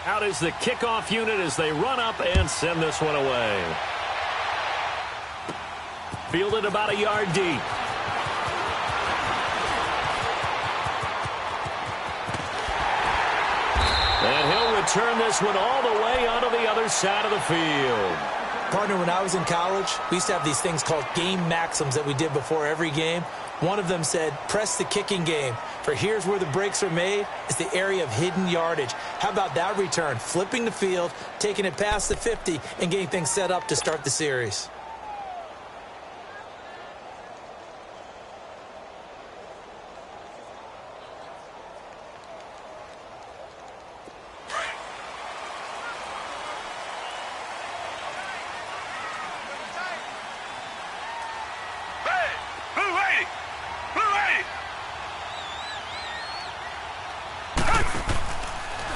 Out is the kickoff unit as they run up and send this one away. Fielded about a yard deep. And he'll return this one all the way onto the other side of the field. Partner, when I was in college, we used to have these things called game maxims that we did before every game. One of them said, press the kicking game. For here's where the breaks are made. It's the area of hidden yardage. How about that return? Flipping the field, taking it past the 50, and getting things set up to start the series.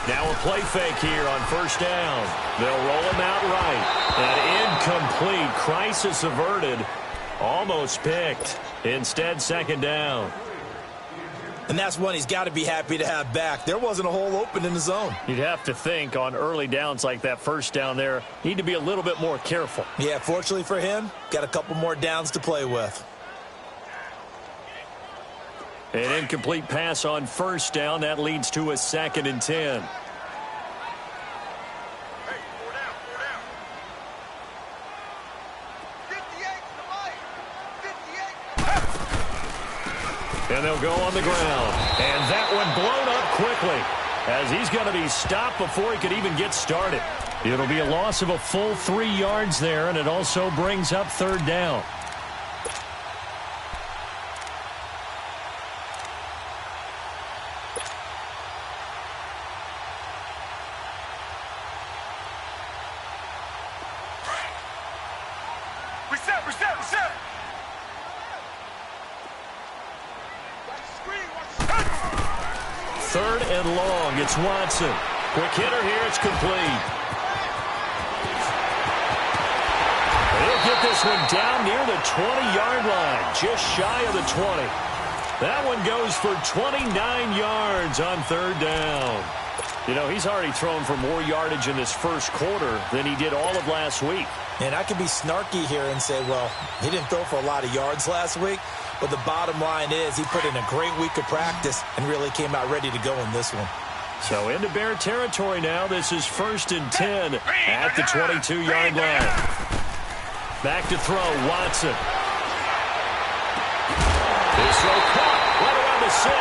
Now a play fake here on first down. They'll roll him out right. And incomplete. Crisis averted. Almost picked. Instead, second down. And that's one he's got to be happy to have back. There wasn't a hole open in the zone. You'd have to think on early downs like that first down there, need to be a little bit more careful. Yeah, fortunately for him, got a couple more downs to play with. An incomplete pass on first down. That leads to a 2nd and 10. And they'll go on the ground. And that one blown up quickly as he's going to be stopped before he could even get started. It'll be a loss of a full 3 yards there, and it also brings up third down. Reset. 3rd and long. It's Watson. Quick hitter here. It's complete. He'll get this one down near the 20-yard line. Just shy of the 20. That one goes for 29 yards on third down. You know, he's already thrown for more yardage in this first quarter than he did all of last week. And I could be snarky here and say, well, he didn't throw for a lot of yards last week. But the bottom line is he put in a great week of practice and really came out ready to go in this one. So into Bear territory now. This is 1st and 10 at the 22-yard line. Back to throw, Watson. This throw caught right around the 6.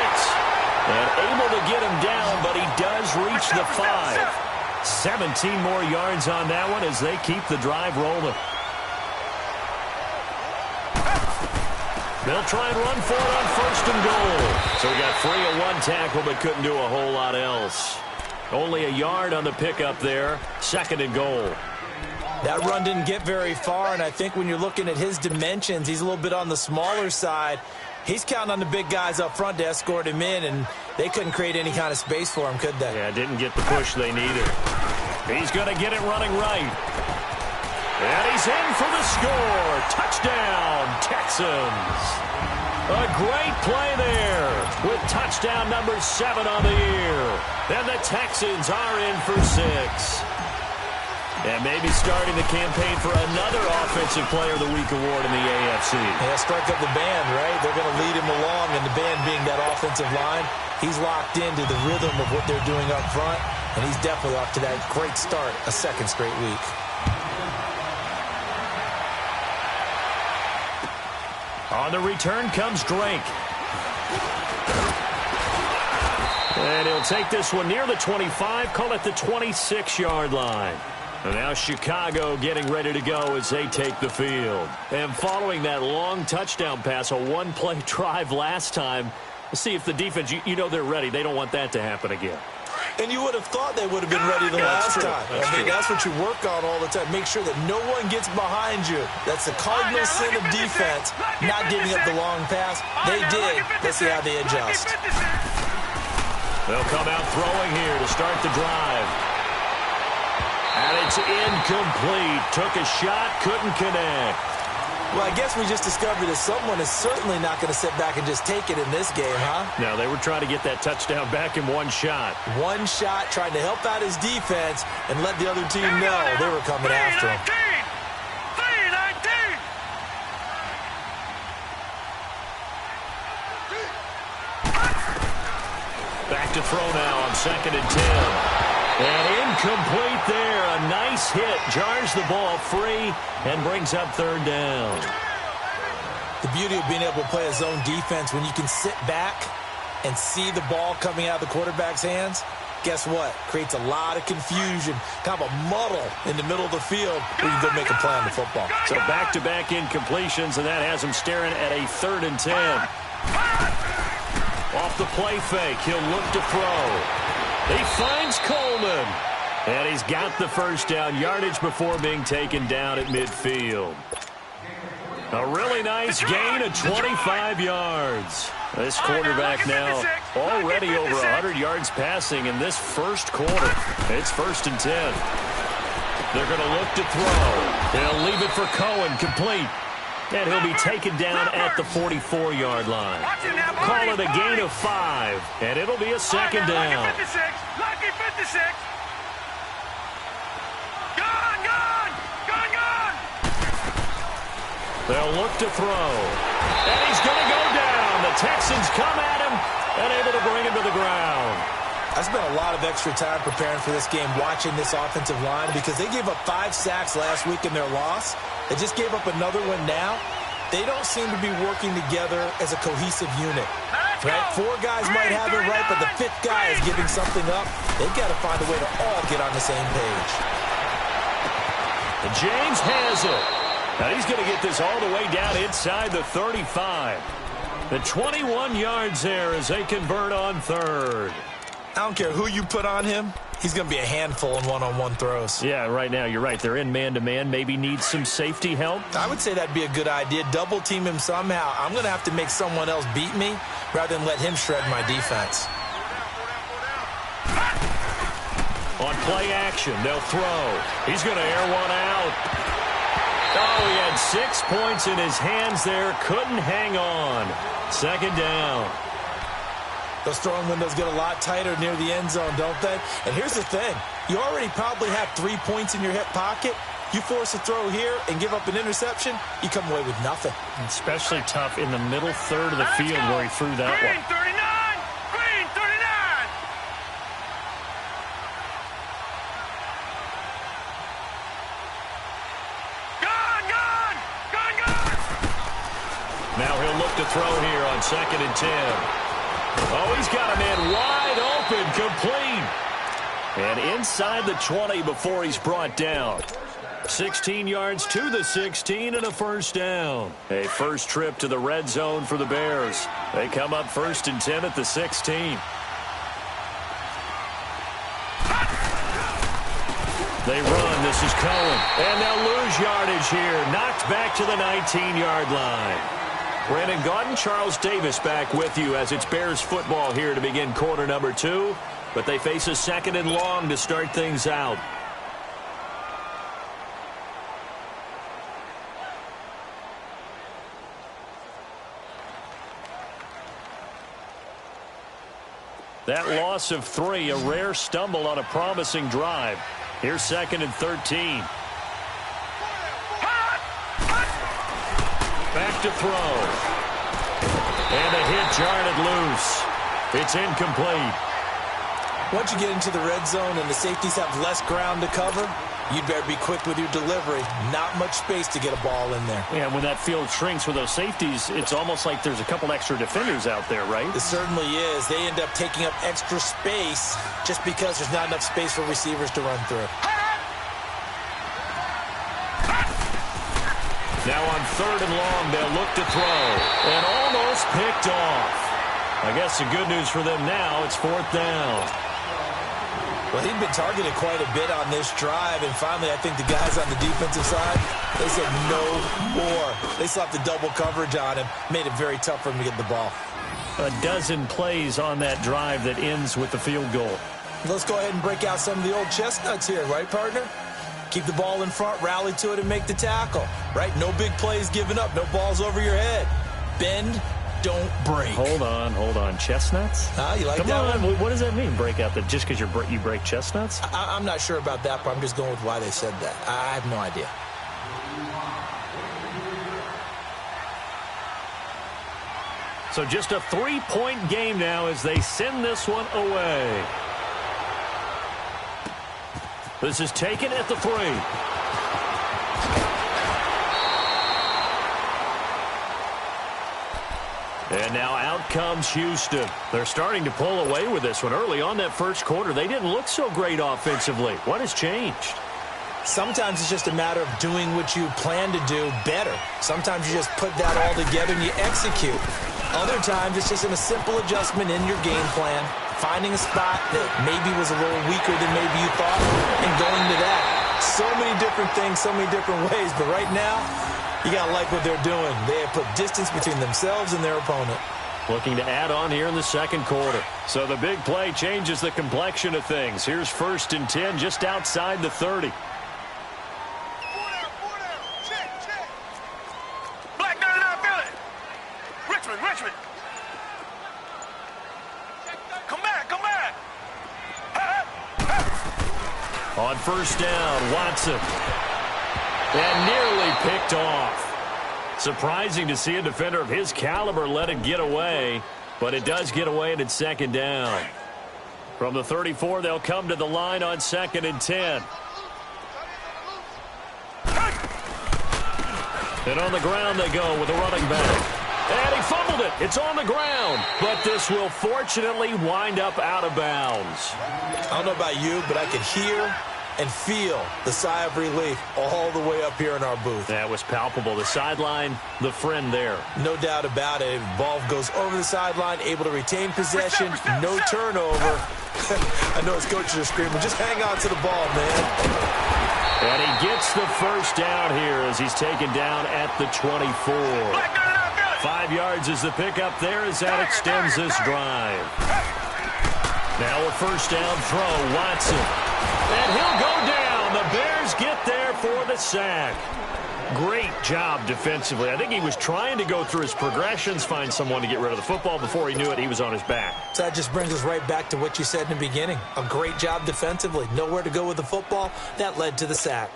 And able to get him down, but he does reach the 5. 17 more yards on that one as they keep the drive rolling. They'll try and run for it on 1st and goal. So we got 3 on one tackle, but couldn't do a whole lot else. Only a yard on the pickup there. 2nd and goal. That run didn't get very far, and I think when you're looking at his dimensions, he's a little bit on the smaller side. He's counting on the big guys up front to escort him in, and they couldn't create any kind of space for him, could they? Yeah, didn't get the push they needed. He's going to get it running right. And he's in for the score. Touchdown, Texans. A great play there with touchdown number 7 on the year. And the Texans are in for 6. And maybe starting the campaign for another Offensive Player of the Week award in the AFC. Yeah, strike up the band, right? They're going to lead him along, and the band being that offensive line, he's locked into the rhythm of what they're doing up front, and he's definitely off to that great start, a 2nd straight week. On the return comes Drake. And he'll take this one near the 25, call it the 26-yard line. And now Chicago getting ready to go as they take the field. And following that long touchdown pass, a one-play drive last time, let's see if the defense, you know they're ready. They don't want that to happen again. And you would have thought they would have been ready the last time. That's what you work on all the time. Make sure that no one gets behind you. That's the cardinal sin of defense, not giving up the long pass. They did. Let's see how they adjust. They'll come out throwing here to start the drive. And it's incomplete. Took a shot, couldn't connect. Well, I guess we just discovered that someone is certainly not going to sit back and just take it in this game, huh? No, they were trying to get that touchdown back in one shot. One shot, trying to help out his defense and let the other team know they were coming after him. Back to throw now on 2nd and 10. And incomplete there. A nice hit. Jars the ball free and brings up 3rd down. The beauty of being able to play a zone defense, when you can sit back and see the ball coming out of the quarterback's hands, guess what? Creates a lot of confusion, kind of a muddle in the middle of the field where you can go make a play on the football. So back-to-back incompletions, and that has him staring at a 3rd and 10. Off the play fake, he'll look to throw. He finds Coleman. And he's got the 1st down yardage before being taken down at midfield. A really nice gain of 25 yards. This quarterback now already over 100 yards passing in this 1st quarter. It's 1st and 10. They're going to look to throw. They'll leave it for Cohen, complete. And he'll be taken down at the 44-yard line. Call it a gain of 5, and it'll be a 2nd down. Lucky 56. Gone. They'll look to throw. And he's going to go down. The Texans come at him and able to bring him to the ground. I spent a lot of extra time preparing for this game, watching this offensive line, because they gave up 5 sacks last week in their loss. They just gave up another one now. They don't seem to be working together as a cohesive unit. Right? 4 guys might have it right, but the 5th guy is giving something up. They've got to find a way to all get on the same page. And James has it. Now he's going to get this all the way down inside the 35. The 21 yards there as they convert on 3rd. I don't care who you put on him. He's going to be a handful in one-on-one throws. Yeah, right now, you're right. They're in man-to-man. Maybe need some safety help. I would say that'd be a good idea. Double team him somehow. I'm going to have to make someone else beat me rather than let him shred my defense. On play action, they'll throw. He's going to air one out. Oh, he had 6 points in his hands there. Couldn't hang on. 2nd down. Those throwing windows get a lot tighter near the end zone, don't they? And here's the thing. You already probably have 3 points in your hip pocket. You force a throw here and give up an interception, you come away with nothing. Especially tough in the middle 3rd of the field where he threw that one. Green 39. Gone. Now he'll look to throw here on 2nd and 10. Oh, he's got a man wide open, complete. And inside the 20 before he's brought down. 16 yards to the 16 and a 1st down. A first trip to the red zone for the Bears. They come up 1st and 10 at the 16. They run. This is Cohen. And they'll lose yardage here. Knocked back to the 19-yard line. Brandon Gaudin, Charles Davis back with you as it's Bears football here to begin quarter number 2. But they face a 2nd and long to start things out. That loss of 3, a rare stumble on a promising drive. Here's 2nd and 13. Back to throw. And a hit jarred it loose. It's incomplete. Once you get into the red zone and the safeties have less ground to cover, you'd better be quick with your delivery. Not much space to get a ball in there. Yeah, when that field shrinks with those safeties, it's almost like there's a couple extra defenders out there, right? It certainly is. They end up taking up extra space just because there's not enough space for receivers to run through. Now on 3rd and long, they'll look to throw. And almost picked off. I guess the good news for them now, it's 4th down. Well, he'd been targeted quite a bit on this drive, and finally I think the guys on the defensive side, they said no more. They slapped the double coverage on him, made it very tough for him to get the ball. A dozen plays on that drive that ends with the field goal. Let's go ahead and break out some of the old chestnuts here, right, partner? Keep the ball in front, rally to it, and make the tackle, right? No big plays given up, no balls over your head. Bend, don't break. Hold on. Chestnuts? You like Come that on. one? What does that mean, break out? That just because you break chestnuts? I'm not sure about that, but I'm just going with why they said that. I have no idea. So just a 3-point game now as they send this one away. This is taken at the 3. And now out comes Houston. They're starting to pull away with this one. Early on that first quarter, they didn't look so great offensively. What has changed? Sometimes it's just a matter of doing what you plan to do better. Sometimes you just put that all together and you execute. Other times it's just a simple adjustment in your game plan, finding a spot that maybe was a little weaker than maybe you thought, and going to that. So many different things, so many different ways, but right now, you got to like what they're doing. They have put distance between themselves and their opponent. Looking to add on here in the second quarter. So the big play changes the complexion of things. Here's 1st and 10 just outside the 30. Richmond. Come back. On 1st down, Watson. And nearly picked off. Surprising to see a defender of his caliber let it get away, but it does get away and it's 2nd down. From the 34, they'll come to the line on 2nd and 10. And on the ground they go with a running back. And he fumbled it. It's on the ground. But this will fortunately wind up out of bounds. I don't know about you, but I could hear and feel the sigh of relief all the way up here in our booth. That was palpable. The sideline, the friend there. No doubt about it. Ball goes over the sideline, able to retain possession, no turnover. I know his coaches are screaming, just hang on to the ball, man. And he gets the 1st down here as he's taken down at the 24. 5 yards is the pickup there as that extends this drive. Now a 1st down throw, Watson. And he'll go down. The Bears get there for the sack. Great job defensively. I think he was trying to go through his progressions, find someone to get rid of the football. Before he knew it, he was on his back. So that just brings us right back to what you said in the beginning. A great job defensively. Nowhere to go with the football. That led to the sack.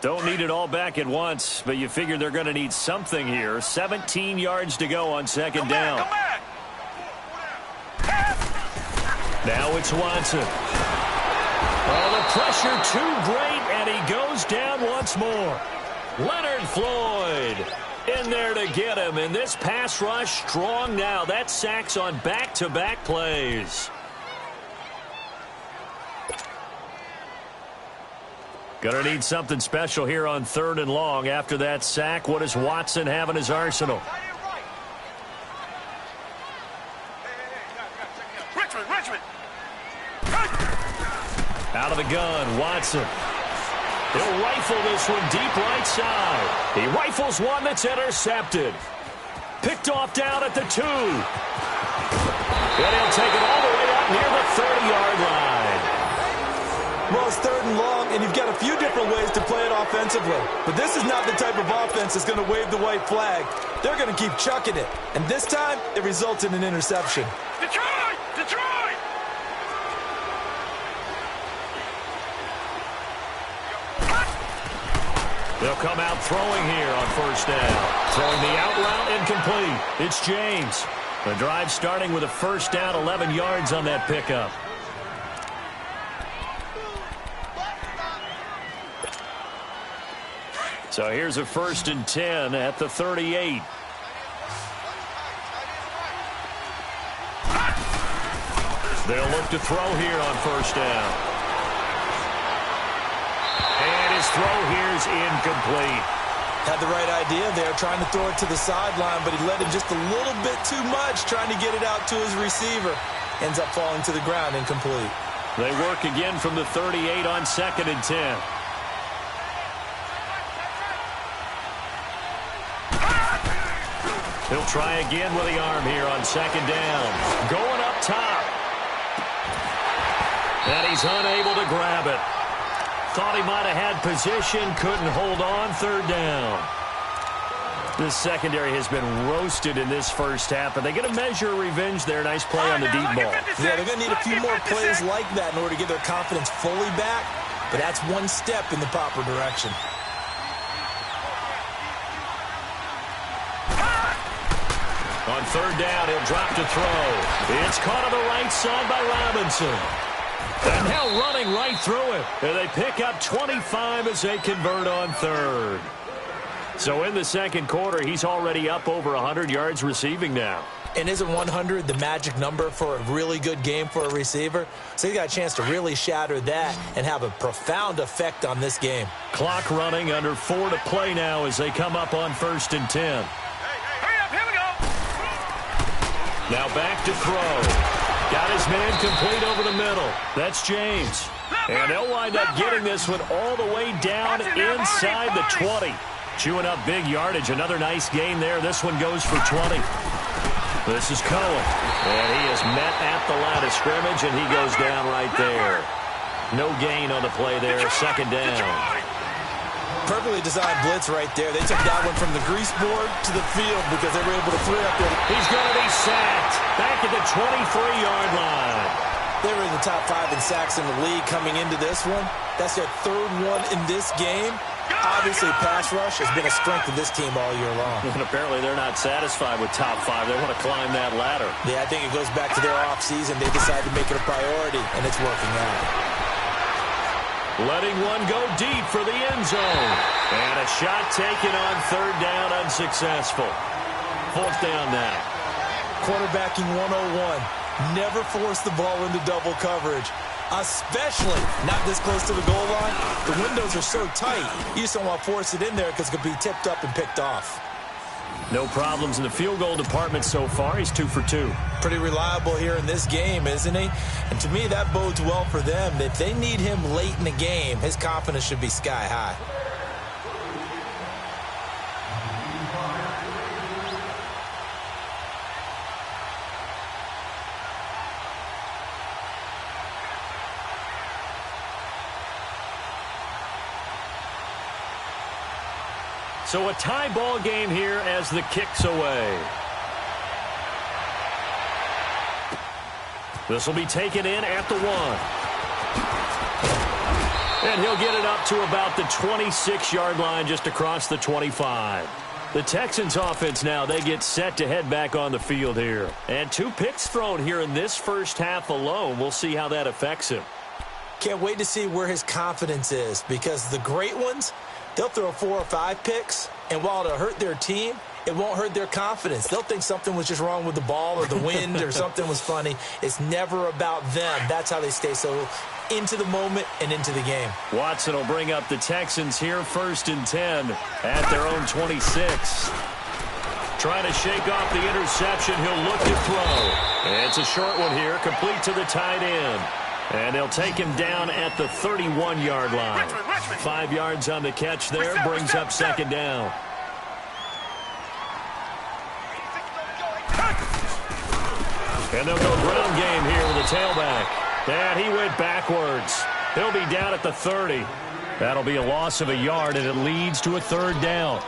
Don't need it all back at once, but you figure they're going to need something here. 17 yards to go on 2nd down. Come back. Now it's Watson. Oh, the pressure too great, and he goes down once more. Leonard Floyd in there to get him, and this pass rush strong now. That sacks on back-to-back plays. Gonna need something special here on 3rd and long. After that sack, what does Watson have in his arsenal? Richmond. Out of the gun, Watson. He'll rifle this one deep right side. He rifles one that's intercepted. Picked off down at the 2. And he'll take it all the way out near the 30-yard line. Well, it's 3rd and long, and you've got a few different ways to play it offensively. But this is not the type of offense that's going to wave the white flag. They're going to keep chucking it. And this time, it results in an interception. Detroit! They'll come out throwing here on 1st down. Throwing the out route incomplete. It's James. The drive starting with a 1st down, 11 yards on that pickup. So here's a 1st and 10 at the 38. They'll look to throw here on 1st down. And his throw here's incomplete. Had the right idea there, trying to throw it to the sideline, but he let him just a little bit too much, trying to get it out to his receiver. Ends up falling to the ground, incomplete. They work again from the 38 on 2nd and 10. He'll try again with the arm here on 2nd down. Going up top. And he's unable to grab it. Thought he might have had position, couldn't hold on, third down. This secondary has been roasted in this first half, but they get a measure of revenge there. Nice play on the deep ball. Yeah, they're going to need a few more plays like that in order to get their confidence fully back, but that's one step in the proper direction. On third down, he'll drop to throw. It's caught on the right side by Robinson. And now running right through it. And they pick up 25 as they convert on third. So in the second quarter, he's already up over 100 yards receiving now. And isn't 100 the magic number for a really good game for a receiver? So he's got a chance to really shatter that and have a profound effect on this game. Clock running, under 4 to play now as they come up on 1st and 10. Hurry up, here we go. Now back to throw. Got his man complete over the middle. That's James. And they'll wind up getting this one all the way down inside the 20. Chewing up big yardage. Another nice gain there. This one goes for 20. This is Cohen. And he is met at the line of scrimmage, and he goes down right there. No gain on the play there. Second down. Perfectly designed blitz right there. They took that one from the grease board to the field because they were able to free up their... He's going to be sacked. Back at the 23-yard line. They were in the top 5 in sacks in the league coming into this one. That's their third one in this game. Obviously, pass rush has been a strength of this team all year long. And apparently they're not satisfied with top 5. They want to climb that ladder. Yeah, I think it goes back to their offseason. They decided to make it a priority, and it's working out. Letting one go deep for the end zone. And a shot taken on third down, unsuccessful. Fourth down now. Quarterbacking 101. Never force the ball into double coverage, especially not this close to the goal line. The windows are so tight, you just don't want to force it in there because it could be tipped up and picked off. No problems in the field goal department so far. He's 2 for 2. Pretty reliable here in this game, isn't he? And to me, that bodes well for them. If they need him late in the game, his confidence should be sky high. So a tie ball game here as the kick's away. This will be taken in at the 1. And he'll get it up to about the 26-yard line just across the 25. The Texans offense now, they get set to head back on the field here. And 2 picks thrown here in this first half alone. We'll see how that affects him. Can't wait to see where his confidence is because the great ones, they'll throw 4 or 5 picks, and while it'll hurt their team, it won't hurt their confidence. They'll think something was just wrong with the ball or the wind or something was funny. It's never about them. That's how they stay so into the moment and into the game. Watson will bring up the Texans here, 1st and 10 at their own 26. Trying to shake off the interception. He'll look to throw. And it's a short one here, complete to the tight end. And they'll take him down at the 31-yard line. 5 yards on the catch there, brings up second down. And they'll go ground game here with a tailback. And he went backwards. He'll be down at the 30. That'll be a loss of a yard, and it leads to a third down.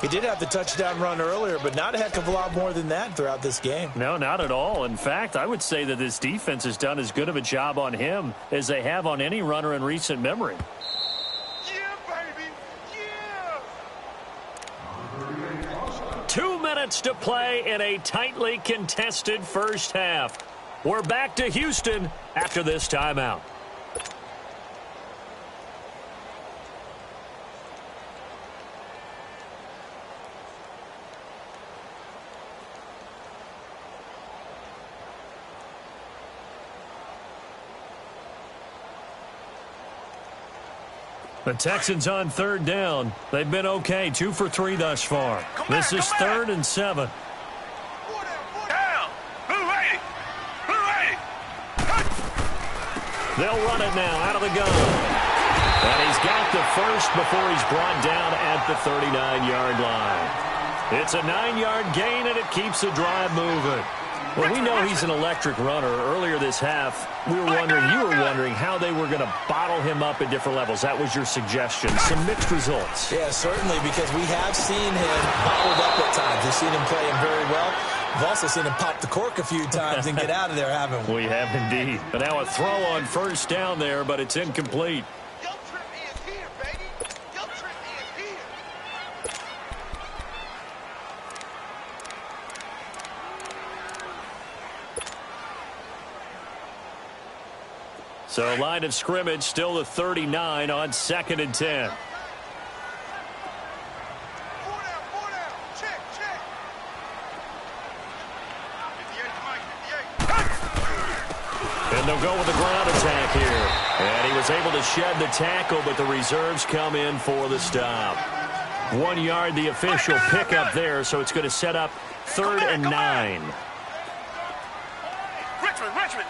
He did have the touchdown run earlier, but not a heck of a lot more than that throughout this game. No, not at all. In fact, I would say that this defense has done as good of a job on him as they have on any runner in recent memory. Yeah, baby. Yeah. 2 minutes to play in a tightly contested first half. We're back to Houston after this timeout. The Texans on third down. They've been okay, 2 for 3 thus far. This is 3rd and 7. Down. Who ready? Who ready? They'll run it now out of the gun. And he's got the first before he's brought down at the 39-yard line. It's a 9-yard gain, and it keeps the drive moving. Well, we know he's an electric runner. Earlier this half, you were wondering how they were going to bottle him up at different levels. That was your suggestion. Some mixed results. Yeah, certainly, because we have seen him bottled up at times. We've seen him play him very well. We've also seen him pop the cork a few times and get out of there, haven't we? We have indeed. And now a throw on first down there, but it's incomplete. Guilt trip is here, baby. Guilt trip is here. So line of scrimmage still the 39 on 2nd and 10. Four down. Check. 58, Mike, 58. And they'll go with the ground attack here. And he was able to shed the tackle, but the reserves come in for the stop. 1 yard, the official pickup there, so it's going to set up 3rd and 9. Richmond.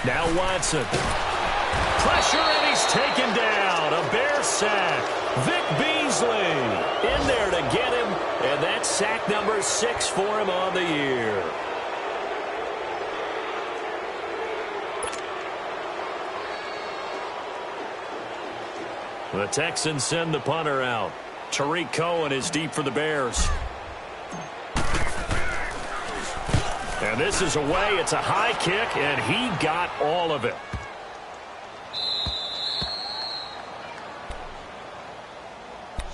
Now Watson. Pressure, and he's taken down. A Bear sack. Vic Beasley in there to get him, and that's sack number 6 for him on the year. The Texans send the punter out. Tariq Cohen is deep for the Bears. And this is away. It's a high kick, and he got all of it.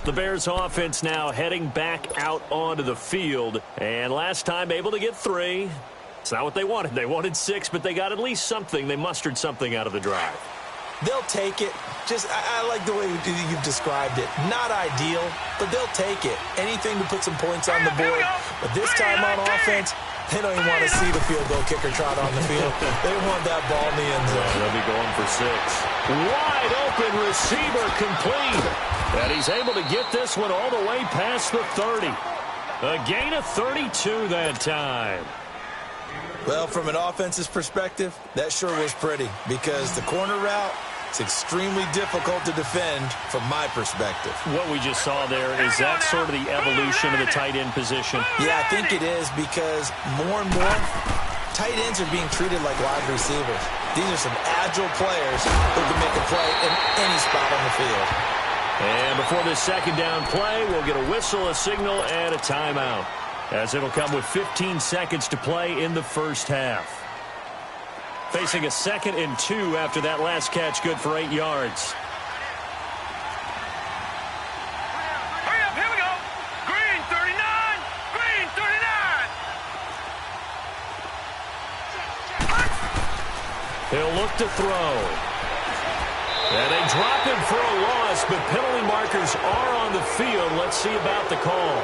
The Bears offense now heading back out onto the field. And last time able to get 3. It's not what they wanted. They wanted 6, but they got at least something. They mustered something out of the drive. They'll take it. I like the way you've described it. Not ideal, but they'll take it. Anything to put some points on the board. But this time on offense, they don't even want to see the field goal kicker trot on the field. They want that ball in the end zone. They'll be going for 6. Wide open receiver complete. And he's able to get this one all the way past the 30. A gain of 32 that time. Well, from an offense's perspective, that sure was pretty because the corner route is extremely difficult to defend from my perspective. What we just saw there, is that sort of the evolution of the tight end position? Yeah, I think it is because more and more tight ends are being treated like wide receivers. These are some agile players who can make a play in any spot on the field. And before this second down play, we'll get a whistle, a signal, and a timeout, as it'll come with 15 seconds to play in the first half. Facing a 2nd and 2 after that last catch, good for 8 yards. Hurry up, here we go. Green 39. Green 39. He'll look to throw. And they drop him for a loss, but penalty markers are on the field. Let's see about the call.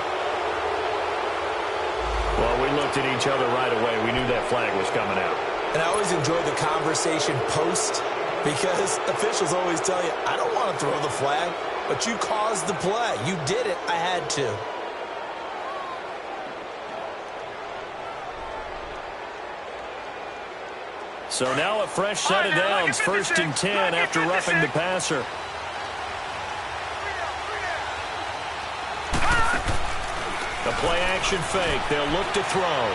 Well, we looked at each other right away. We knew that flag was coming out. And I always enjoy the conversation post because officials always tell you, I don't want to throw the flag, but you caused the play. You did it. I had to. So now a fresh set of downs, 1st and 10 after roughing the passer. A play-action fake. They'll look to throw.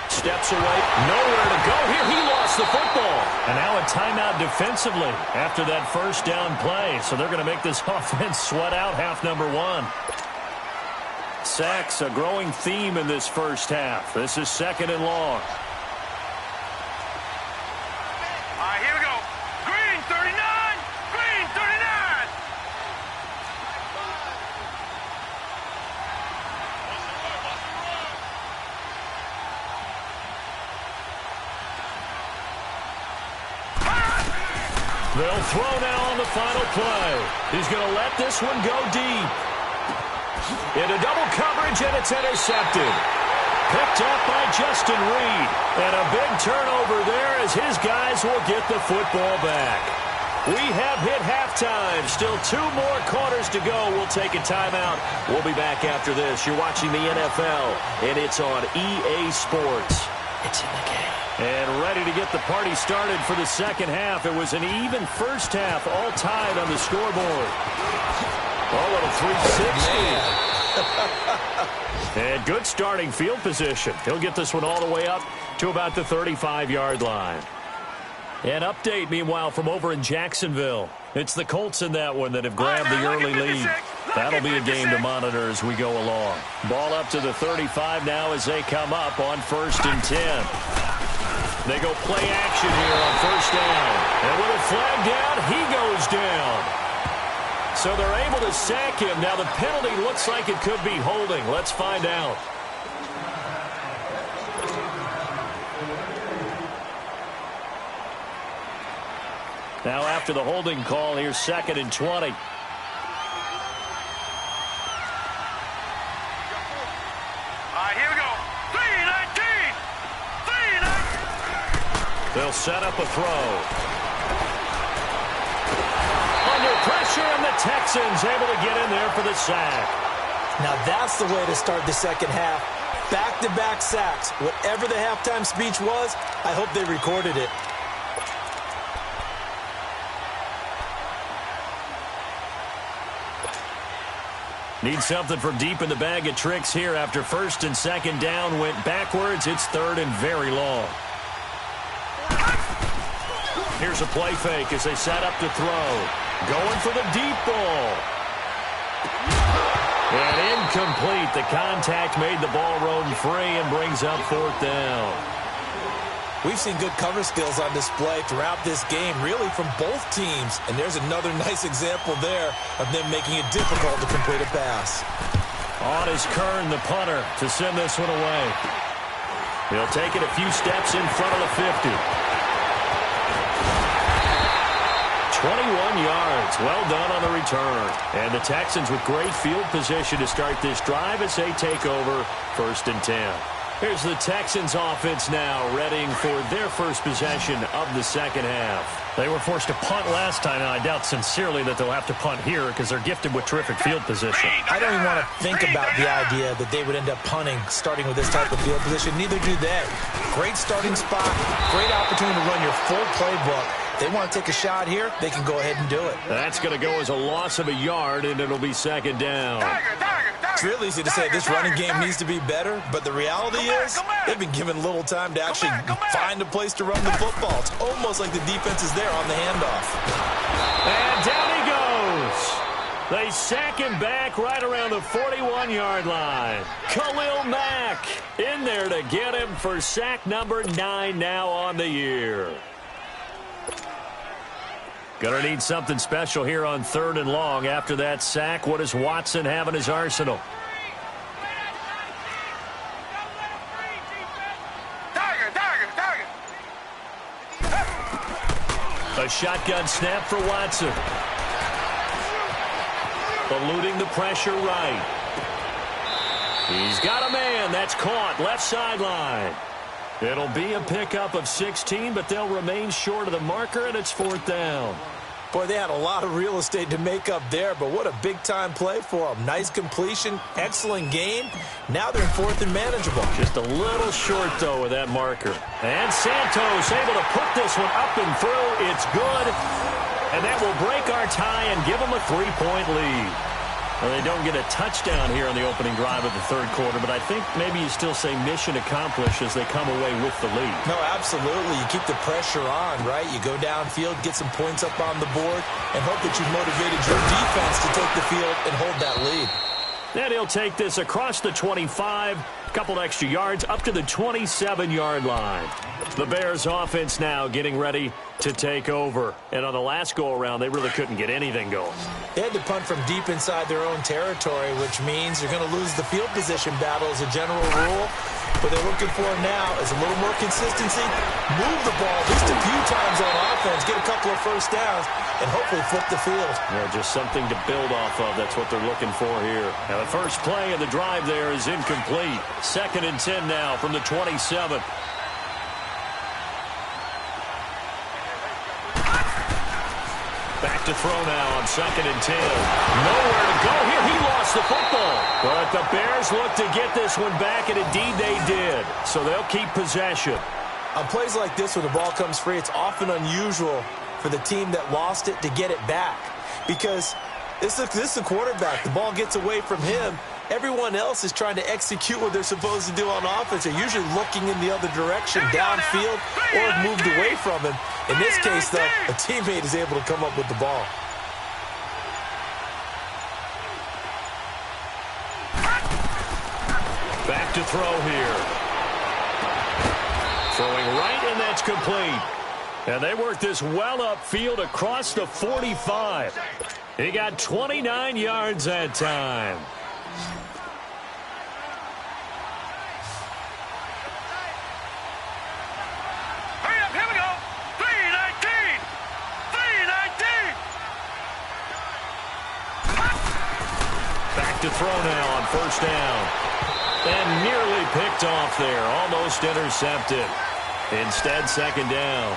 Steps away. Nowhere to go here. He lost the football. And now a timeout defensively after that first down play. So they're going to make this offense sweat out half number 1. Sacks, a growing theme in this first half. This is 2nd and long. All right, here we go. Green 39. Green 39. They'll throw now on the final play. He's going to let this one go deep. Into double coverage, and it's intercepted. Picked up by Justin Reed. And a big turnover there as his guys will get the football back. We have hit halftime. Still 2 more quarters to go. We'll take a timeout. We'll be back after this. You're watching the NFL, and it's on EA Sports. It's in the game. And ready to get the party started for the second half. It was an even first half, all tied on the scoreboard. Oh, little 360. And good starting field position. He'll get this one all the way up to about the 35-yard line. An update, meanwhile, from over in Jacksonville. It's the Colts in that one that have grabbed the early lead. That'll be a game to monitor as we go along. Ball up to the 35 now as they come up on 1st and 10. They go play action here on 1st down. And with a flag down, he goes down. So they're able to sack him. Now the penalty looks like it could be holding. Let's find out. Now after the holding call, here's 2nd and 20. All right, here we go. 3-19. 3-19. They'll set up a throw. Under pressure, and the Texans able to get in there for the sack. Now that's the way to start the second half. Back-to-back sacks. Whatever the halftime speech was, I hope they recorded it. Need something from deep in the bag of tricks here after 1st and 2nd down went backwards. It's 3rd and very long. Here's a play fake as they set up to throw. Going for the deep ball. And incomplete. The contact made the ball roam free and brings up 4th down. We've seen good cover skills on display throughout this game, really from both teams. And there's another nice example there of them making it difficult to complete a pass. On is Kern, the punter, to send this one away. He'll take it a few steps in front of the 50. 21 yards. Well done on the return. And the Texans with great field position to start this drive as they take over 1st and 10. Here's the Texans offense now, readying for their first possession of the second half. They were forced to punt last time, and I doubt sincerely that they'll have to punt here because they're gifted with terrific field position. I don't even want to think about the idea that they would end up punting starting with this type of field position. Neither do they. Great starting spot, great opportunity to run your full playbook. If they want to take a shot here, they can go ahead and do it. That's going to go as a loss of a yard, and it'll be 2nd down. It's real easy to say this running game needs to be better, but the reality is they've been given little time to actually find a place to run the football. It's almost like the defense is there on the handoff. And down he goes. They sack him back right around the 41-yard line. Khalil Mack in there to get him for sack number 9 now on the year. Gonna need something special here on 3rd and long. After that sack, what does Watson have in his arsenal? A shotgun snap for Watson. Eluding the pressure right. He's got a man. That's caught. Left sideline. It'll be a pickup of 16, but they'll remain short of the marker, and it's 4th down. Boy, they had a lot of real estate to make up there, but what a big-time play for them. Nice completion, excellent game. Now they're in 4th and manageable. Just a little short, though, with that marker. And Santos able to put this one up and through. It's good. And that will break our tie and give them a 3-point lead. Well, they don't get a touchdown here on the opening drive of the 3rd quarter, but I think maybe you still say mission accomplished as they come away with the lead. No, absolutely. You keep the pressure on, right? You go downfield, get some points up on the board, and hope that you've motivated your defense to take the field and hold that lead. Then he'll take this across the 25, a couple extra yards, up to the 27-yard line. The Bears offense now getting ready to take over. And on the last go-around, they really couldn't get anything going. They had to punt from deep inside their own territory, which means you're going to lose the field position battle as a general rule. What they're looking for now is a little more consistency, move the ball just a few times on offense, get a couple of first downs, and hopefully flip the field. Yeah, just something to build off of. That's what they're looking for here. Now, the first play of the drive there is incomplete. 2nd and 10 now from the 27. Back to throw now on 2nd and 10. Nowhere to go here. He lost the football. But the Bears look to get this one back, and indeed they did. So they'll keep possession. On plays like this, when the ball comes free, it's often unusual for the team that lost it to get it back. Because this is the quarterback. The ball gets away from him. Everyone else is trying to execute what they're supposed to do on offense. They're usually looking in the other direction, downfield, or have moved away from him. In this case, though, a teammate is able to come up with the ball. Back to throw here. Throwing right, and that's complete. And they worked this well upfield across the 45. He got 29 yards that time. Hurry up, here we go. 319. 319. Back to throw now on 1st down. And nearly picked off there. Almost intercepted. Instead, 2nd down.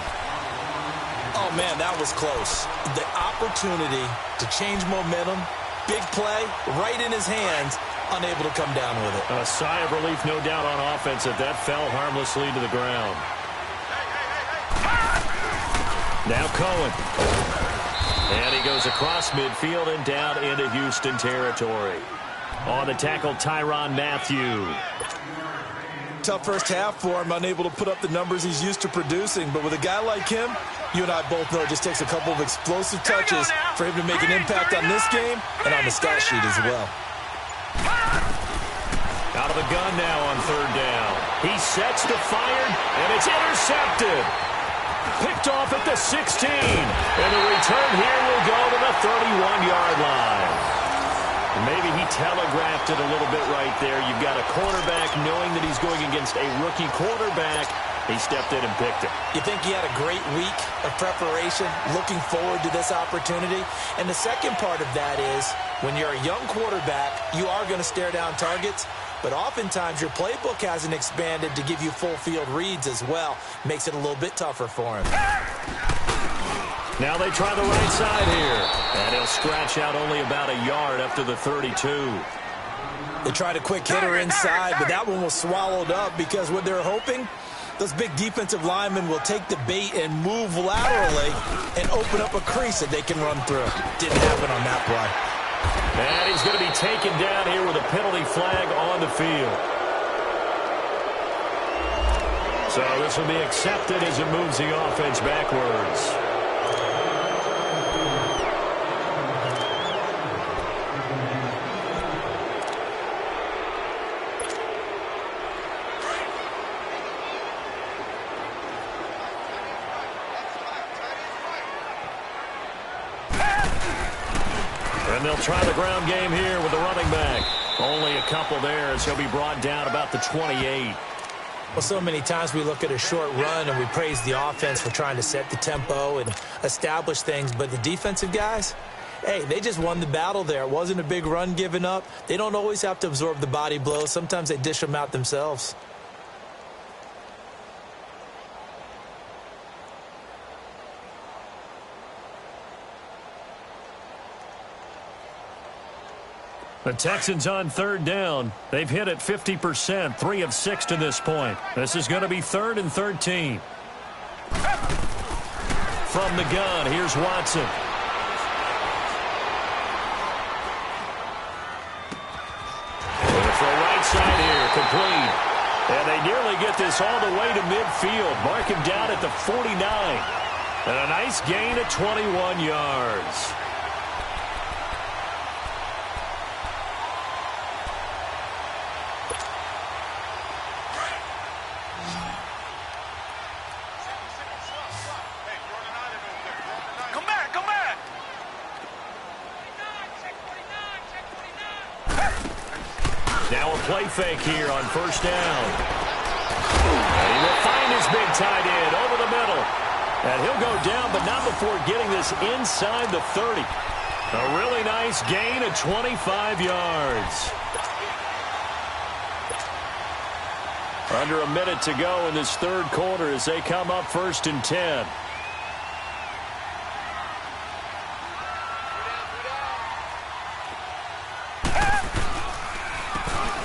Oh, man, that was close. The opportunity to change momentum, big play, right in his hands, unable to come down with it. A sigh of relief, no doubt, on offense that fell harmlessly to the ground. Now Cohen. And he goes across midfield and down into Houston territory. On the tackle, Tyrann Mathieu. Tough first half for him, unable to put up the numbers he's used to producing. But with a guy like him, you and I both know it just takes a couple of explosive touches for him to make an impact on this game and on the stat sheet as well. Out of the gun now on 3rd down. He sets to fire, and it's intercepted. Picked off at the 16. And the return here will go to the 31-yard line. Maybe he telegraphed it a little bit right there. You've got a quarterback knowing that he's going against a rookie quarterback. He stepped in and picked it. You think he had a great week of preparation, looking forward to this opportunity? And the second part of that is, when you're a young quarterback, you are going to stare down targets, but oftentimes your playbook hasn't expanded to give you full field reads as well. Makes it a little bit tougher for him. Now they try the right side here. And he'll scratch out only about a yard up to the 32. They tried a quick hitter inside, but that one was swallowed up because what they're hoping, those big defensive linemen will take the bait and move laterally and open up a crease that they can run through. Didn't happen on that play. And he's going to be taken down here with a penalty flag on the field. So this will be accepted as it moves the offense backwards. And they'll try the ground game here with the running back. Only a couple there as he'll be brought down about the 28. Well, so many times we look at a short run and we praise the offense for trying to set the tempo and establish things. But the defensive guys, hey, they just won the battle there. It wasn't a big run given up. They don't always have to absorb the body blows. Sometimes they dish them out themselves. The Texans on 3rd down. They've hit it 50%, 3 of 6 to this point. This is going to be 3rd and 13. From the gun, here's Watson. For right side here, complete. And they nearly get this all the way to midfield. Mark him down at the 49. And a nice gain of 21 yards. Now a play fake here on 1st down. And he will find his big tight end over the middle. And he'll go down, but not before getting this inside the 30. A really nice gain of 25 yards. Under a minute to go in this 3rd quarter as they come up 1st and 10.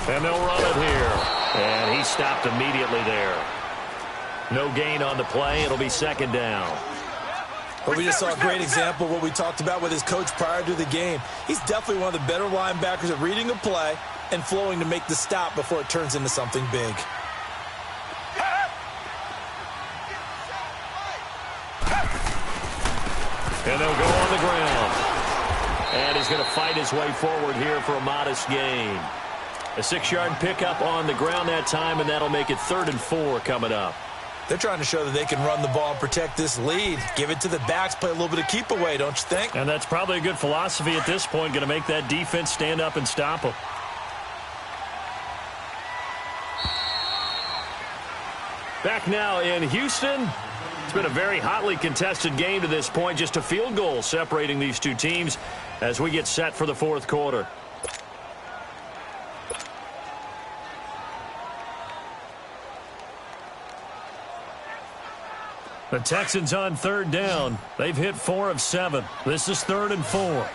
And they'll run it here. And he stopped immediately there. No gain on the play. It'll be second down. Well, we just saw a great example of what we talked about with his coach prior to the game. He's definitely one of the better linebackers at reading a play and flowing to make the stop before it turns into something big. And they'll go on the ground. And he's going to fight his way forward here for a modest gain. A 6-yard pickup on the ground that time, and that'll make it 3rd and 4 coming up. They're trying to show that they can run the ball and protect this lead. Give it to the backs, play a little bit of keep away, don't you think? And that's probably a good philosophy at this point, going to make that defense stand up and stop them. Back now in Houston. It's been a very hotly contested game to this point. Just a field goal separating these two teams as we get set for the 4th quarter. The Texans on 3rd down. They've hit 4 of 7. This is 3rd and 4.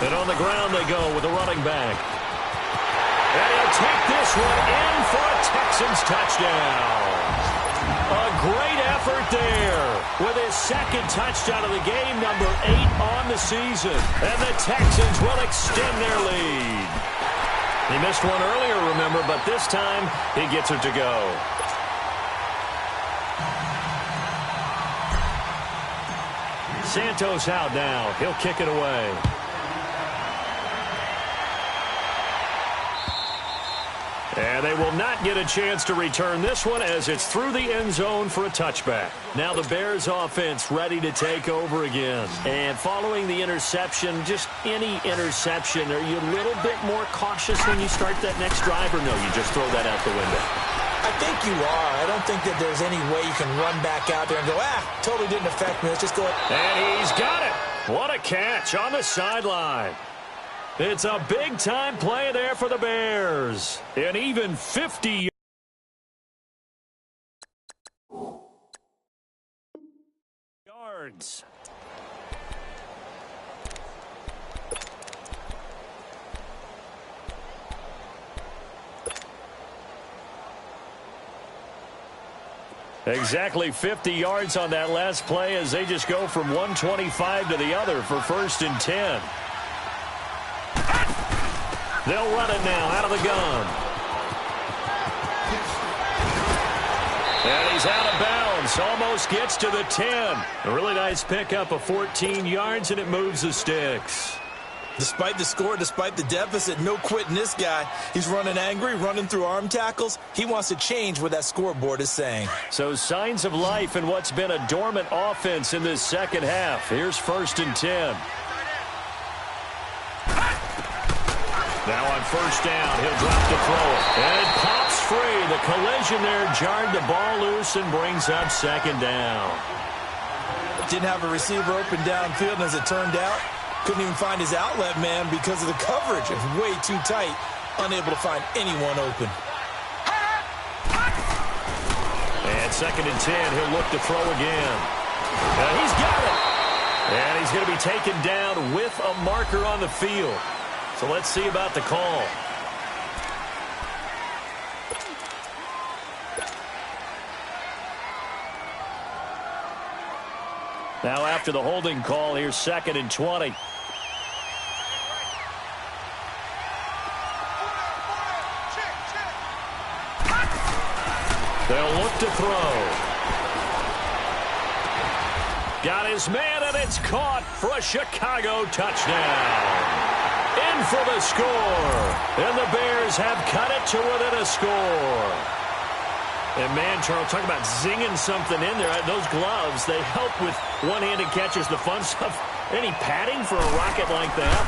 And on the ground they go with a running back. And he'll take this one in for a Texans touchdown. A great effort there with his 2nd touchdown of the game, number 8 on the season. And the Texans will extend their lead. He missed one earlier, remember, but this time he gets it to go. Santos out now. He'll kick it away. And they will not get a chance to return this one as it's through the end zone for a touchback. Now the Bears offense ready to take over again. And following the interception, just any interception, are you a little bit more cautious when you start that next drive, or no, you just throw that out the window? I think you are. I don't think that there's any way you can run back out there and go, totally didn't affect me. Let's just go. And he's got it. What a catch on the sideline. It's a big-time play there for the Bears. An even 50 yards. Exactly 50 yards on that last play as they just go from 125 to the other for 1st and 10. They'll run it now out of the gun. And he's out of bounds. Almost gets to the 10. A really nice pickup of 14 yards, and it moves the sticks. Despite the score, despite the deficit, no quitting this guy. He's running angry, running through arm tackles. He wants to change what that scoreboard is saying. So signs of life in what's been a dormant offense in this 2nd half. Here's 1st and 10. Now on 1st down, he'll drop to throw it. And it pops free. The collision there jarred the ball loose and brings up 2nd down. Didn't have a receiver open downfield, and as it turned out, couldn't even find his outlet man because of the coverage. It's way too tight, unable to find anyone open. And 2nd and 10, he'll look to throw again. And he's got it. And he's going to be taken down with a marker on the field. So let's see about the call. Now after the holding call, here's 2nd and 20. They'll look to throw. Got his man, and it's caught for a Chicago touchdown. In for the score. And the Bears have cut it to within a score. And man, Charles, talk about zinging something in there. Those gloves, they help with one-handed catches, the fun stuff. Any padding for a rocket like that?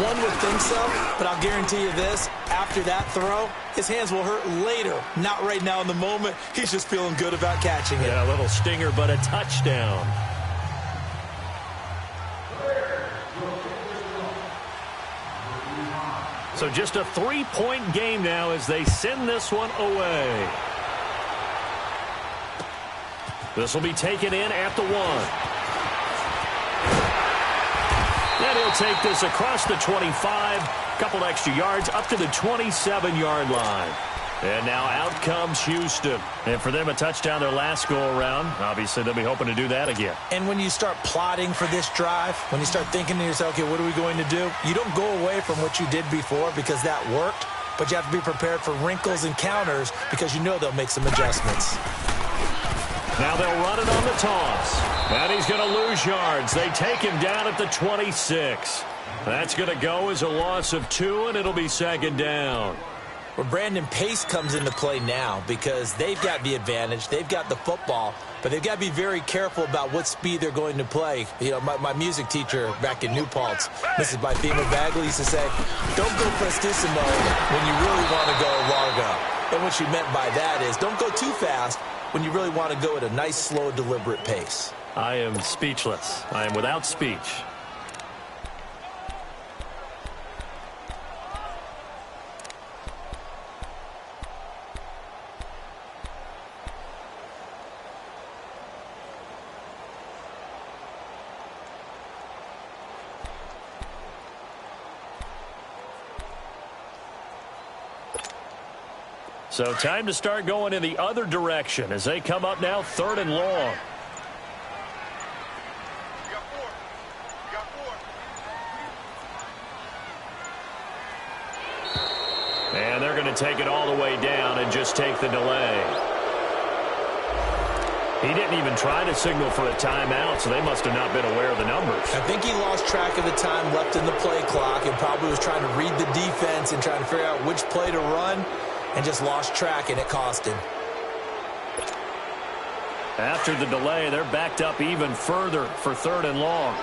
One would think so, but I'll guarantee you this. After that throw, his hands will hurt later. Not right now in the moment. He's just feeling good about catching it. Yeah, a little stinger, but a touchdown. So just a 3-point game now as they send this one away. This will be taken in at the 1. And he'll take this across the 25, couple extra yards up to the 27-yard line. And now out comes Houston. And for them, a touchdown their last go-around. Obviously, they'll be hoping to do that again. And when you start plotting for this drive, when you start thinking to yourself, okay, what are we going to do? You don't go away from what you did before because that worked, but you have to be prepared for wrinkles and counters because you know they'll make some adjustments. Now they'll run it on the toss. And he's going to lose yards. They take him down at the 26. That's going to go as a loss of 2, and it'll be second down. Well, Brandon, pace comes into play now because they've got the advantage. They've got the football, but they've got to be very careful about what speed they're going to play. You know, my music teacher back in New Paltz, Mrs. Bythema Bagley, used to say, don't go prestissimo when you really want to go largo. And what she meant by that is don't go too fast when you really want to go at a nice, slow, deliberate pace. I am speechless. I am without speech. So time to start going in the other direction as they come up now 3rd and long. And they're going to take it all the way down and just take the delay. He didn't even try to signal for a timeout, so they must have not been aware of the numbers. I think he lost track of the time left in the play clock and probably was trying to read the defense and trying to figure out which play to run. And just lost track, and it cost him. After the delay, they're backed up even further for 3rd and long.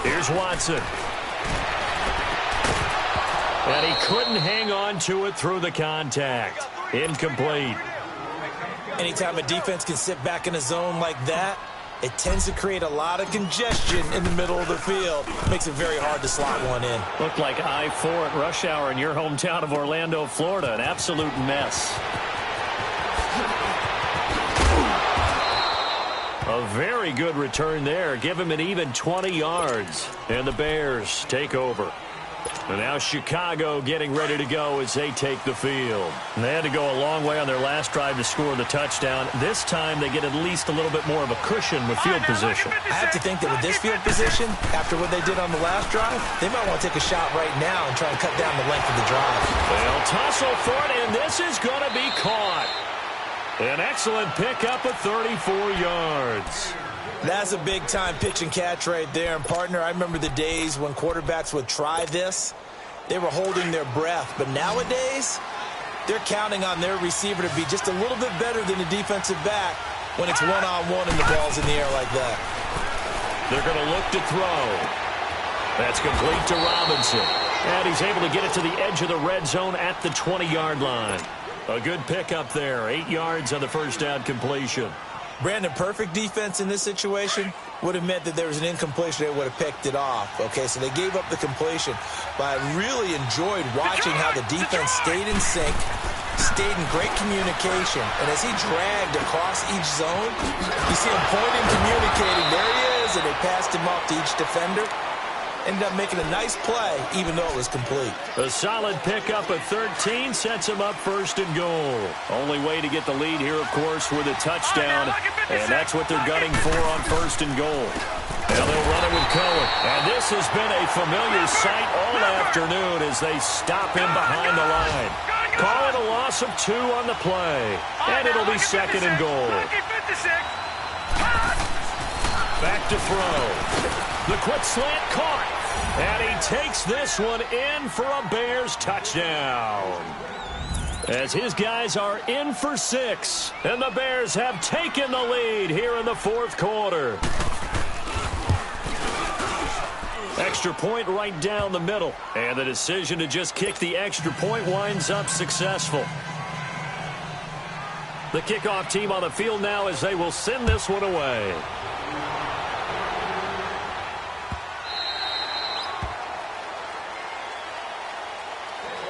Here's Watson. And he couldn't hang on to it through the contact. Incomplete. Anytime a defense can sit back in a zone like that, it tends to create a lot of congestion in the middle of the field. Makes it very hard to slot one in. Looked like I-4 at rush hour in your hometown of Orlando, Florida. An absolute mess. A very good return there. Give him an even 20 yards. And the Bears take over. And now Chicago getting ready to go as they take the field. And they had to go a long way on their last drive to score the touchdown. This time they get at least a little bit more of a cushion with field position. I have to think that with this field position, after what they did on the last drive, they might want to take a shot right now and try and cut down the length of the drive. They'll tussle for it, and this is going to be caught. An excellent pickup of 34 yards. That's a big-time pitch and catch right there. And, partner, I remember the days when quarterbacks would try this. They were holding their breath. But nowadays, they're counting on their receiver to be just a little bit better than the defensive back when it's one-on-one and the ball's in the air like that. They're going to look to throw. That's complete to Robinson. And he's able to get it to the edge of the red zone at the 20-yard line. A good pickup there. 8 yards on the first down completion. Brandon, perfect defense in this situation would have meant that there was an incompletion. They would have picked it off. Okay, so they gave up the completion. But I really enjoyed watching how the defense stayed in sync, stayed in great communication. And as he dragged across each zone, you see him pointing, communicating. There he is, and they passed him off to each defender. Ended up making a nice play, even though it was complete. A solid pickup of 13 sets him up 1st and goal. Only way to get the lead here, of course, with a touchdown. And that's what they're gunning for on 1st and goal. Now they'll run it with Cohen. And this has been a familiar sight all afternoon as they stop him behind the line. Call it a loss of 2 on the play. And it'll be 2nd and goal. Back to throw. The quick slant caught. And he takes this one in for a Bears touchdown. As his guys are in for 6. And the Bears have taken the lead here in the 4th quarter. Extra point right down the middle. And the decision to just kick the extra point winds up successful. The kickoff team on the field now as they will send this one away.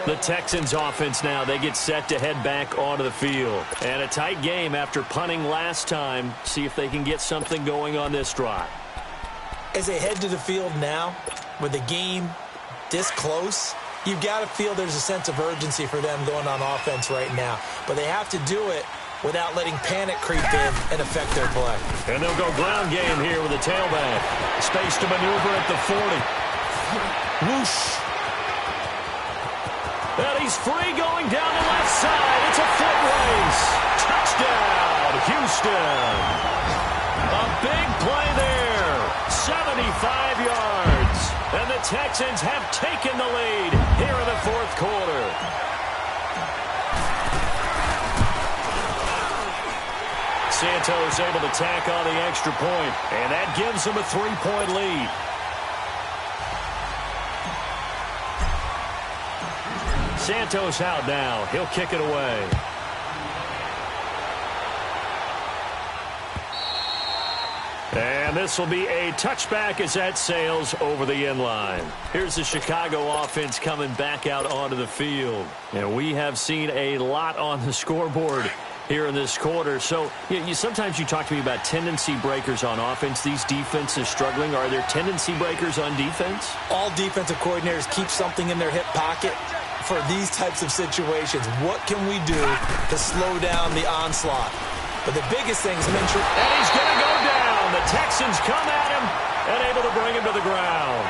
The Texans offense now, they get set to head back onto the field. And a tight game after punting last time. See if they can get something going on this drive. As they head to the field now, with the game this close, you've got to feel there's a sense of urgency for them going on offense right now. But they have to do it without letting panic creep in and affect their play. And they'll go ground game here with a tailback. Space to maneuver at the 40. Whoosh. And he's free going down the left side. It's a foot race. Touchdown, Houston. A big play there. 75 yards. And the Texans have taken the lead here in the fourth quarter. Santos able to tack on the extra point, and that gives them a 3-point lead. Santos out now. He'll kick it away. And this will be a touchback as that sails over the end line. Here's the Chicago offense coming back out onto the field. And we have seen a lot on the scoreboard here in this quarter. So sometimes you talk to me about tendency breakers on offense. These defenses struggling. Are there tendency breakers on defense? All defensive coordinators keep something in their hip pocket for these types of situations. What can we do to slow down the onslaught? But the biggest thing is Minshew. And he's going to go down. The Texans come at him and able to bring him to the ground.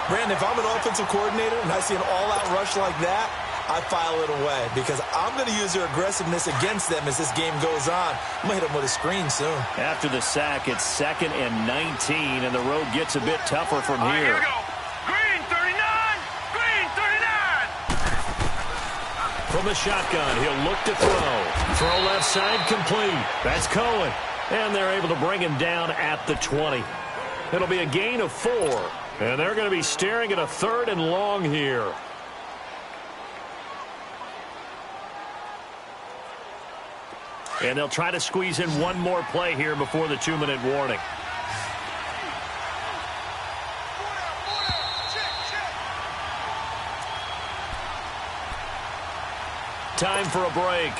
Brandon, if I'm an offensive coordinator and I see an all-out rush like that, I file it away because I'm going to use their aggressiveness against them as this game goes on. I'm going to hit them with a screen soon. After the sack, it's 2nd and 19, and the road gets a bit tougher from All right, here. here we go. Green 39. Green 39. From the shotgun, he'll look to throw. Throw left side complete. That's Cohen. And they're able to bring him down at the 20. It'll be a gain of 4. And they're going to be staring at a 3rd and long here. And they'll try to squeeze in one more play here before the 2-minute warning. Time for a break.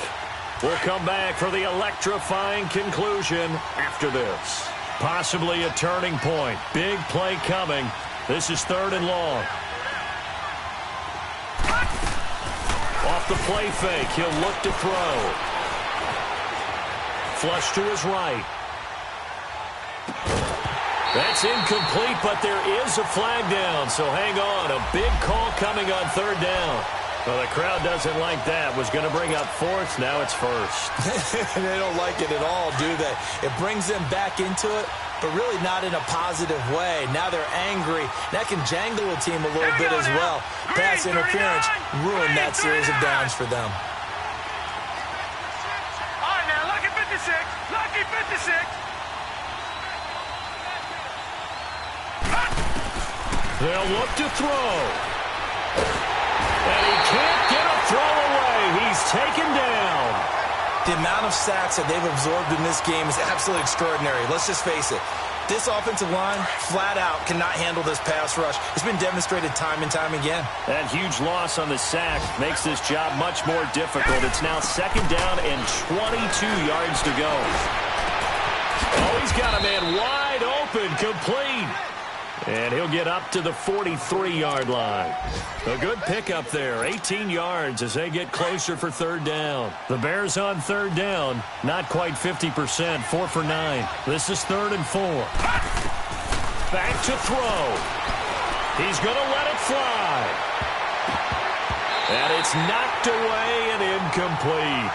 We'll come back for the electrifying conclusion after this. Possibly a turning point. Big play coming. This is 3rd and long. Off the play fake, he'll look to throw. Flush to his right. That's incomplete, but there is a flag down, so hang on. A big call coming on 3rd down. Well, the crowd doesn't like that. Was going to bring up 4th. Now it's 1st. They don't like it at all, do they? It brings them back into it, but really not in a positive way. Now they're angry. That can jangle a team a little bit as well. Pass interference ruined that series of downs for them. All right, now, lucky 56. Lucky 56. They'll look to throw. And he can't get a throw away. He's taken down. The amount of sacks that they've absorbed in this game is absolutely extraordinary. Let's just face it. This offensive line, flat out, cannot handle this pass rush. It's been demonstrated time and time again. That huge loss on the sack makes this job much more difficult. It's now 2nd down and 22 yards to go. Oh, he's got a man wide open, complete. And he'll get up to the 43-yard line. A good pickup there, 18 yards as they get closer for 3rd down. The Bears on 3rd down, not quite 50%, 4 for 9. This is 3rd and 4. Back to throw. He's going to let it fly. And it's knocked away and incomplete.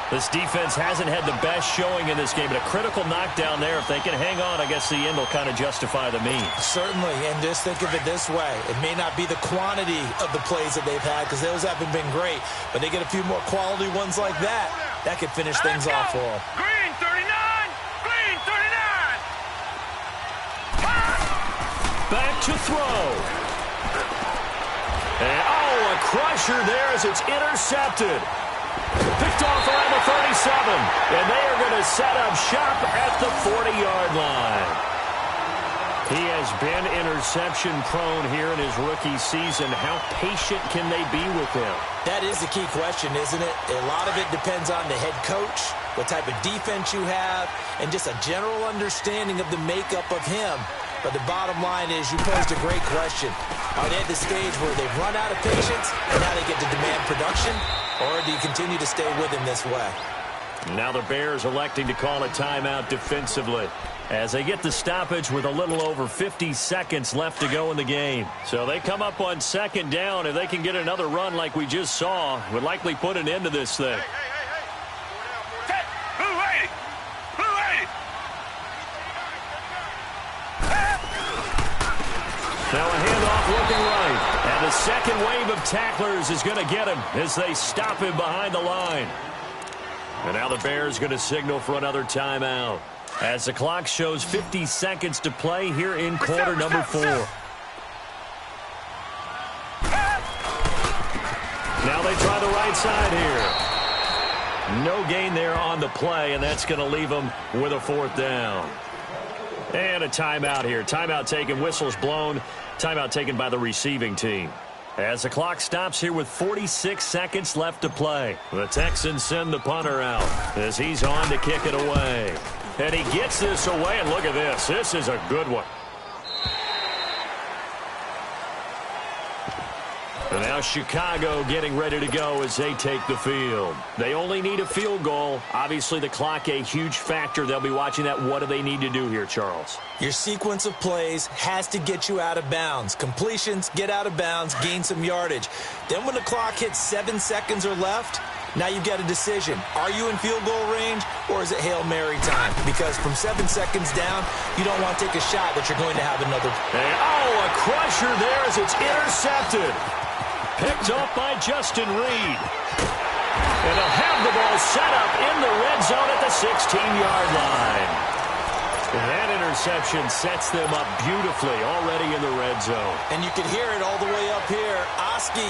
This defense hasn't had the best showing in this game, but a critical knockdown there. If they can hang on, I guess the end will kind of justify the means. Certainly, and just think of it this way. It may not be the quantity of the plays that they've had because those haven't been great, but they get a few more quality ones like that. That could finish things off for them. Green 39. Green 39. Back to throw. And, a crusher there as it's intercepted. Picked off around the 37, and they are going to set up shop at the 40-yard line. He has been interception prone here in his rookie season. How patient can they be with him? That is the key question, isn't it? A lot of it depends on the head coach, what type of defense you have, and just a general understanding of the makeup of him. But the bottom line is you posed a great question. Are they at the stage where they've run out of patience and now they get to demand production? Or do you continue to stay with him this way? Now the Bears electing to call a timeout defensively as they get the stoppage with a little over 50 seconds left to go in the game. So they come up on second down. If they can get another run like we just saw, would likely put an end to this thing. Now a handoff looking right. And the second wave of tacklers is going to get him as they stop him behind the line. And now the Bears going to signal for another timeout as the clock shows 50 seconds to play here in quarter number 4. Now they try the right side here. No gain there on the play, and that's going to leave them with a 4th down. And a timeout here. Timeout taken, whistles blown. Timeout taken by the receiving team. As the clock stops here with 46 seconds left to play. The Texans send the punter out as he's on to kick it away. And he gets this away, and look at this. This is a good one. And now Chicago getting ready to go as they take the field. They only need a field goal. Obviously, the clock a huge factor. They'll be watching that. What do they need to do here, Charles? Your sequence of plays has to get you out of bounds. Completions, get out of bounds, gain some yardage. Then when the clock hits 7 seconds or left, now you've got a decision. Are you in field goal range or is it Hail Mary time? Because from 7 seconds down, you don't want to take a shot that you're going to have another. Oh, a crusher there as it's intercepted. Picked off by Justin Reed. And they'll have the ball set up in the red zone at the 16-yard line. And that interception sets them up beautifully already in the red zone. And you can hear it all the way up here. Oski,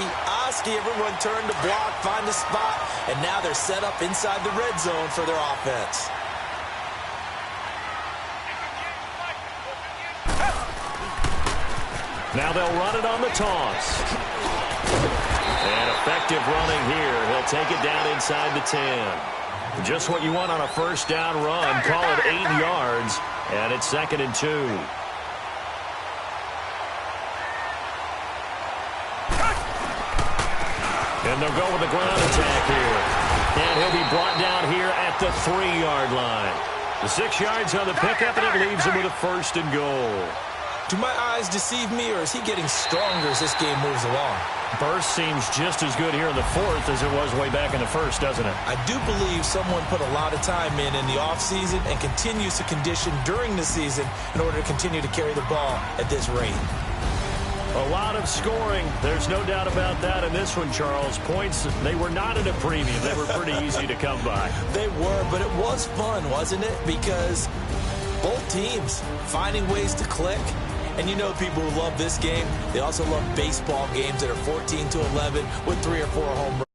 everyone turned to block, find a spot, and now they're set up inside the red zone for their offense. Now they'll run it on the toss. And effective running here. He'll take it down inside the 10. Just what you want on a first down run. Call it 8 yards. And it's 2nd and 2. And they'll go with the ground attack here. And he'll be brought down here at the 3-yard line. The 6 yards on the pickup, and it leaves him with a 1st and goal. Do my eyes deceive me, or is he getting stronger as this game moves along? Burst seems just as good here in the 4th as it was way back in the 1st, doesn't it? I do believe someone put a lot of time in the offseason and continues to condition during the season in order to continue to carry the ball at this rate. A lot of scoring. There's no doubt about that in this one, Charles. Points, they were not at a premium. They were pretty easy to come by. They were, but it was fun, wasn't it? Because both teams finding ways to click. And you know people who love this game, they also love baseball games that are 14-11 with 3 or 4 home runs.